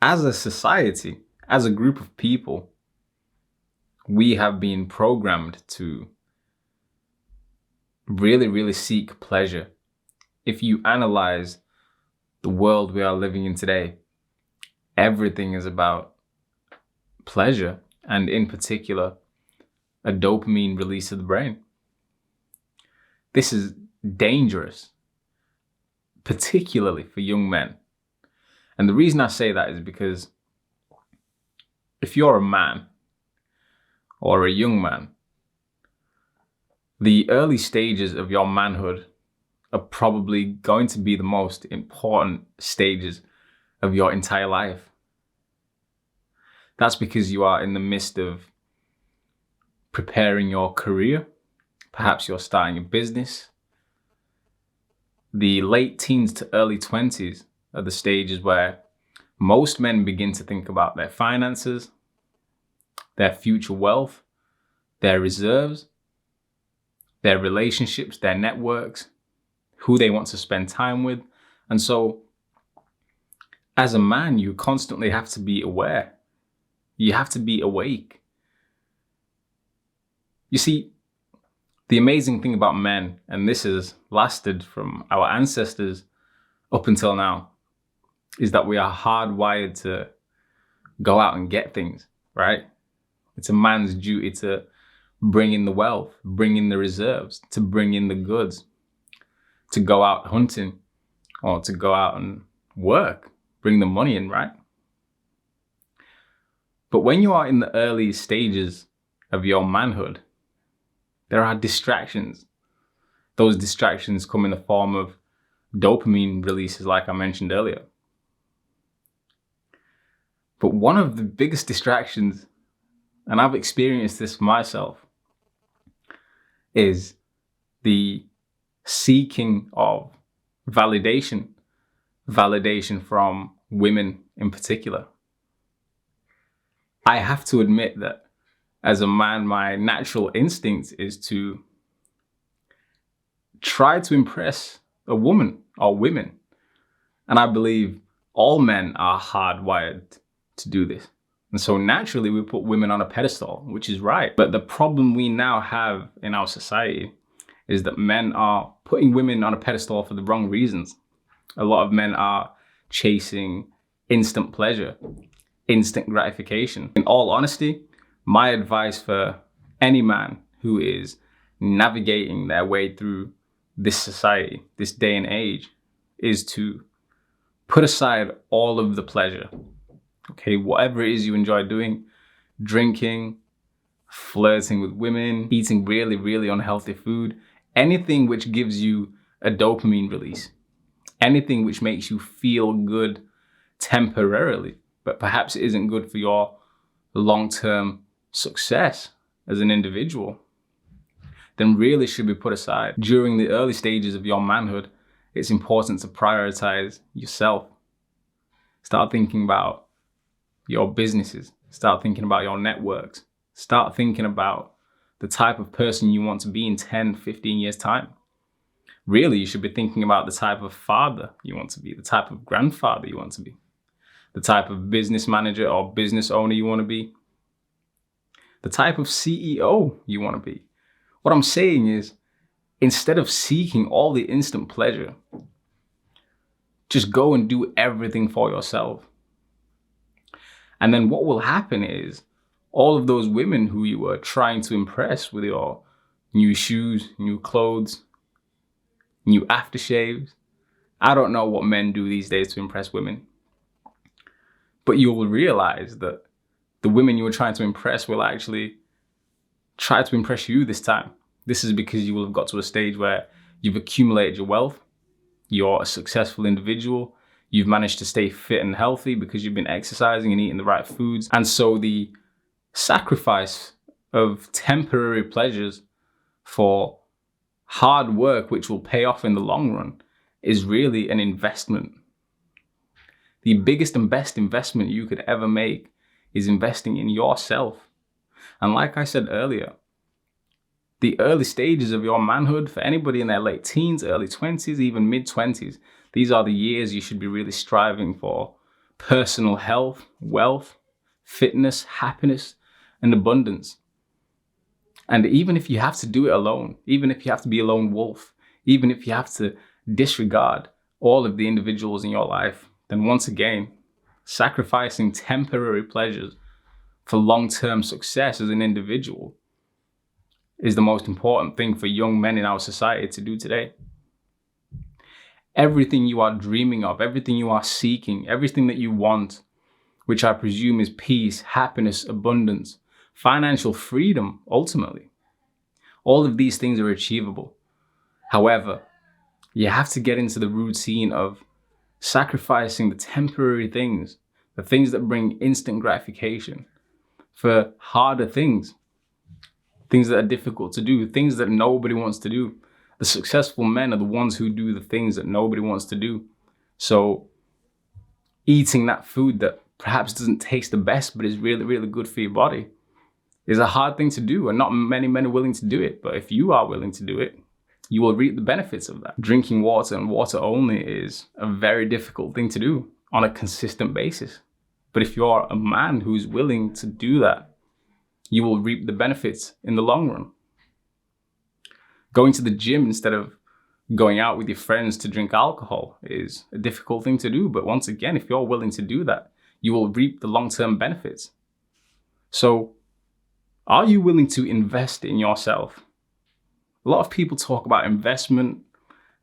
as a society, as a group of people, we have been programmed to really, really seek pleasure. If you analyze the world we are living in today, everything is about pleasure, and in particular, a dopamine release of the brain. This is dangerous, particularly for young men. And the reason I say that is because if you're a man or a young man, the early stages of your manhood are probably going to be the most important stages of your entire life. That's because you are in the midst of preparing your career. Perhaps you're starting a business. The late teens to early 20s are the stages where most men begin to think about their finances, their future wealth, their reserves, their relationships, their networks, who they want to spend time with. And so, as a man, you constantly have to be aware. You have to be awake. You see, the amazing thing about men, and this has lasted from our ancestors up until now, is that we are hardwired to go out and get things, right? It's a man's duty to bring in the wealth, bring in the reserves, to bring in the goods, to go out hunting or to go out and work, bring the money in, right? But when you are in the early stages of your manhood, there are distractions. Those distractions come in the form of dopamine releases, like I mentioned earlier. But one of the biggest distractions, and I've experienced this myself, is the seeking of validation from women in particular. I have to admit that as a man, my natural instinct is to try to impress a woman or women. And I believe all men are hardwired to do this. And so naturally we put women on a pedestal, which is right. But the problem we now have in our society is that men are putting women on a pedestal for the wrong reasons. A lot of men are chasing instant pleasure, instant gratification. In all honesty, my advice for any man who is navigating their way through this society, this day and age, is to put aside all of the pleasure. Okay, whatever it is you enjoy doing, drinking, flirting with women, eating really, really unhealthy food, anything which gives you a dopamine release, anything which makes you feel good temporarily, but perhaps it isn't good for your long-term success as an individual, then really should be put aside. During the early stages of your manhood, it's important to prioritize yourself. Start thinking about your businesses. Start thinking about your networks. Start thinking about the type of person you want to be in 10, 15 years' time. Really, you should be thinking about the type of father you want to be, the type of grandfather you want to be, the type of business manager or business owner you want to be, the type of CEO you want to be. What I'm saying is, instead of seeking all the instant pleasure, just go and do everything for yourself. And then what will happen is all of those women who you were trying to impress with your new shoes, new clothes, new aftershaves. I don't know what men do these days to impress women. But you will realize that the women you were trying to impress will actually try to impress you this time. This is because you will have got to a stage where you've accumulated your wealth, you're a successful individual, you've managed to stay fit and healthy because you've been exercising and eating the right foods. And so the sacrifice of temporary pleasures for hard work, which will pay off in the long run, is really an investment. The biggest and best investment you could ever make is investing in yourself. And like I said earlier, the early stages of your manhood, for anybody in their late teens, early 20s, even mid 20s, these are the years you should be really striving for personal health, wealth, fitness, happiness, and abundance. And even if you have to do it alone, even if you have to be a lone wolf, even if you have to disregard all of the individuals in your life, then once again, sacrificing temporary pleasures for long-term success as an individual is the most important thing for young men in our society to do today. Everything you are dreaming of, everything you are seeking, everything that you want, which I presume is peace, happiness, abundance, financial freedom, ultimately. All of these things are achievable. However, you have to get into the routine of sacrificing the temporary things, the things that bring instant gratification, for harder things, things that are difficult to do, things that nobody wants to do. The successful men are the ones who do the things that nobody wants to do. So eating that food that perhaps doesn't taste the best, but is really, really good for your body is a hard thing to do. And not many men are willing to do it. But if you are willing to do it, you will reap the benefits of that. Drinking water and water only is a very difficult thing to do on a consistent basis. But if you're a man who's willing to do that, you will reap the benefits in the long run. Going to the gym instead of going out with your friends to drink alcohol is a difficult thing to do. But once again, if you're willing to do that, you will reap the long-term benefits. So, are you willing to invest in yourself? A lot of people talk about investment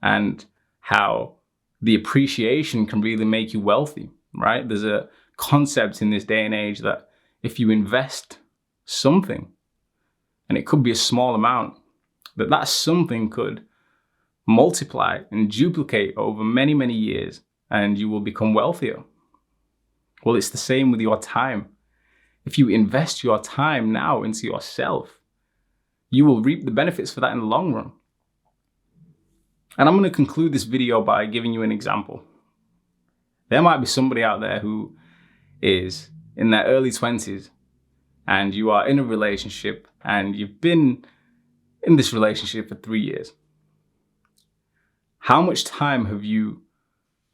and how the appreciation can really make you wealthy, right? There's a concept in this day and age that if you invest something, and it could be a small amount, that something could multiply and duplicate over many, many years, and you will become wealthier. Well, it's the same with your time. If you invest your time now into yourself, you will reap the benefits for that in the long run. And I'm going to conclude this video by giving you an example. There might be somebody out there who is in their early 20s and you are in a relationship and you've been in this relationship for 3 years. How much time have you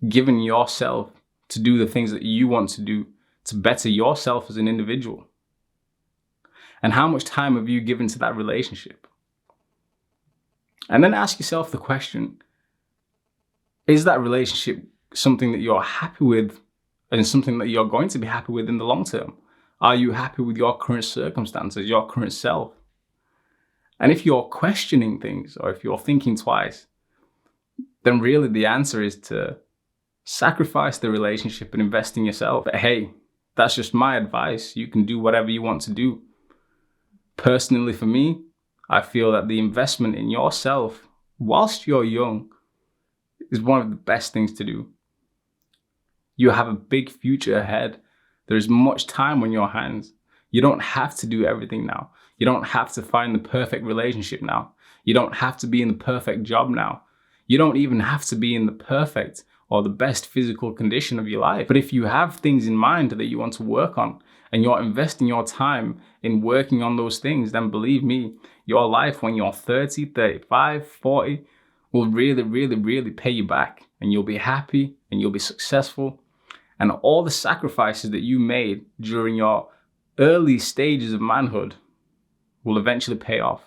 given yourself to do the things that you want to do to better yourself as an individual? And how much time have you given to that relationship? And then ask yourself the question, is that relationship something that you're happy with and something that you're going to be happy with in the long term? Are you happy with your current circumstances, your current self? And if you're questioning things or if you're thinking twice, then really the answer is to sacrifice the relationship and invest in yourself. But hey, that's just my advice. You can do whatever you want to do. Personally, for me, I feel that the investment in yourself whilst you're young is one of the best things to do. You have a big future ahead. There's much time on your hands. You don't have to do everything now. You don't have to find the perfect relationship now. You don't have to be in the perfect job now. You don't even have to be in the perfect or the best physical condition of your life. But if you have things in mind that you want to work on and you're investing your time in working on those things, then believe me, your life when you're 30, 35, 40 will really, really, really pay you back. And you'll be happy and you'll be successful. And all the sacrifices that you made during your early stages of manhood will eventually pay off.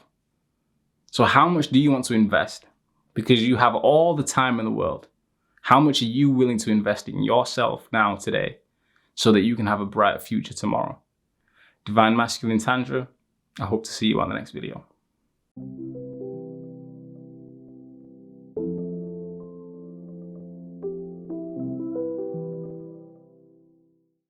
So how much do you want to invest? Because you have all the time in the world. How much are you willing to invest in yourself now, today, so that you can have a brighter future tomorrow? Divine Masculine Tantra, I hope to see you on the next video.